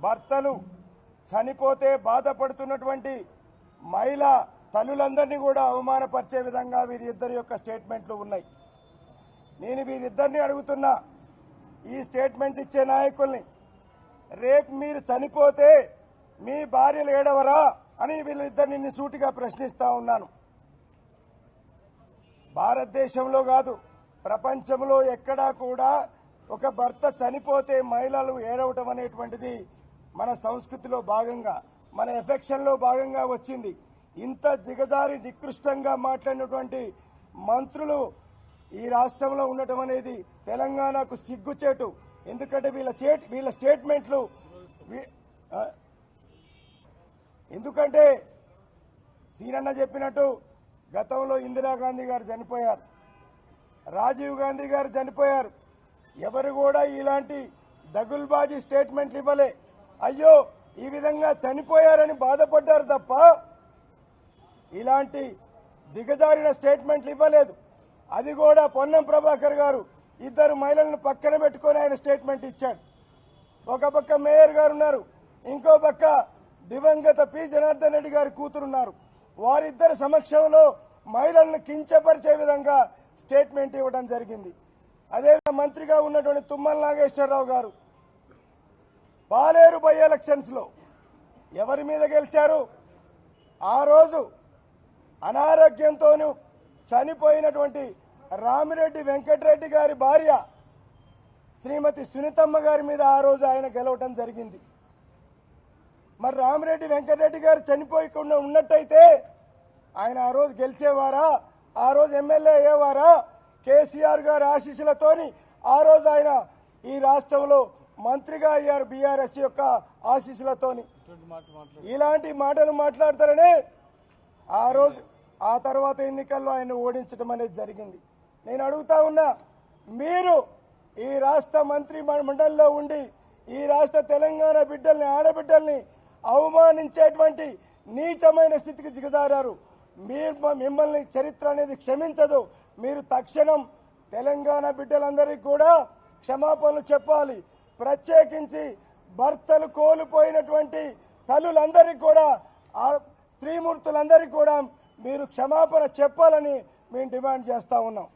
భర్తలు చనిపోతే బాధపడుతున్నటువంటి మహిళా తల్లులందరినీ కూడా అవమానపరిచే విధంగా వీరిద్దరి యొక్క స్టేట్మెంట్లు ఉన్నాయి. నేను వీరిద్దరిని అడుగుతున్నా, ఈ స్టేట్మెంట్ ఇచ్చే నాయకుల్ని, రేపు మీరు చనిపోతే మీ భార్యలు ఏడవరా అని వీళ్ళిద్దరిని సూటిగా ప్రశ్నిస్తా ఉన్నాను. భారతదేశంలో కాదు, ప్రపంచంలో ఎక్కడా కూడా ఒక భర్త చనిపోతే మహిళలు ఏడవటం అనేటువంటిది మన సంస్కృతిలో భాగంగా, మన ఎఫెక్షన్లో భాగంగా వచ్చింది. ఇంత దిగజారి నికృష్టంగా మాట్లాడినటువంటి మంత్రులు ఈ రాష్ట్రంలో ఉండటం అనేది తెలంగాణకు సిగ్గుచేటు. ఎందుకంటే వీళ్ళ స్టేట్మెంట్లు, ఎందుకంటే సీనన్న చెప్పినట్టు గతంలో ఇందిరాగాంధీ గారు చనిపోయారు, రాజీవ్ గాంధీ గారు చనిపోయారు. ఎవరు కూడా ఇలాంటి దగుల్బాజీ స్టేట్మెంట్లు ఇవ్వలే. అయ్యో ఈ విధంగా చనిపోయారని బాధపడ్డారు తప్ప ఇలాంటి దిగజారిన స్టేట్మెంట్లు ఇవ్వలేదు. అది కూడా పొన్నం ప్రభాకర్ గారు ఇద్దరు మహిళలను పక్కన పెట్టుకొని ఆయన స్టేట్మెంట్ ఇచ్చాడు. ఒక పక్క మేయర్ గారు ఉన్నారు, ఇంకో పక్క దివంగత పి జనార్దన్ రెడ్డి గారి కూతురున్నారు. వారిద్దరి సమక్షంలో మహిళలను కించపరిచే విధంగా స్టేట్మెంట్ ఇవ్వడం జరిగింది. అదే మంత్రిగా ఉన్నటువంటి తుమ్మల నాగేశ్వరరావు గారు పాలేరు బై ఎలక్షన్స్ లో ఎవరి మీద గెలిచారు? ఆ రోజు అనారోగ్యంతోనూ చనిపోయినటువంటి రామిరెడ్డి వెంకటరెడ్డి గారి భార్య శ్రీమతి సునీతమ్మ గారి మీద ఆ రోజు ఆయన గెలవటం జరిగింది. మరి రామిరెడ్డి వెంకటరెడ్డి గారు చనిపోయకుండా ఉన్నట్టయితే ఆయన ఆ రోజు గెలిచేవారా? ఆ రోజు ఎమ్మెల్యే అయ్యేవారా? కేసీఆర్ గారి ఆశీస్సులతోని ఆ రోజు ఆయన ఈ రాష్ట్రంలో మంత్రిగా అయ్యారు, బీఆర్ఎస్ యొక్క ఆశీస్సులతోని. ఇలాంటి మాటలు మాట్లాడతారనే ఆ తర్వాత ఎన్నికల్లో ఆయన ఓడించడం అనేది జరిగింది. నేను అడుగుతా ఉన్నా, మీరు ఈ రాష్ట్ర మంత్రి మండలిలో ఉండి ఈ రాష్ట్ర తెలంగాణ బిడ్డల్ని, ఆడబిడ్డల్ని అవమానించేటువంటి నీచమైన స్థితికి దిగజారారు. మిమ్మల్ని చరిత్ర అనేది క్షమించదు. మీరు తక్షణం తెలంగాణ బిడ్డలందరికీ కూడా క్షమాపణలు చెప్పాలి. ప్రత్యేకించి భర్తలు కోల్పోయినటువంటి తల్లులందరికీ కూడా, స్త్రీమూర్తులందరికీ కూడా మీరు క్షమాపణ చెప్పాలని మేము డిమాండ్ చేస్తా ఉన్నాం.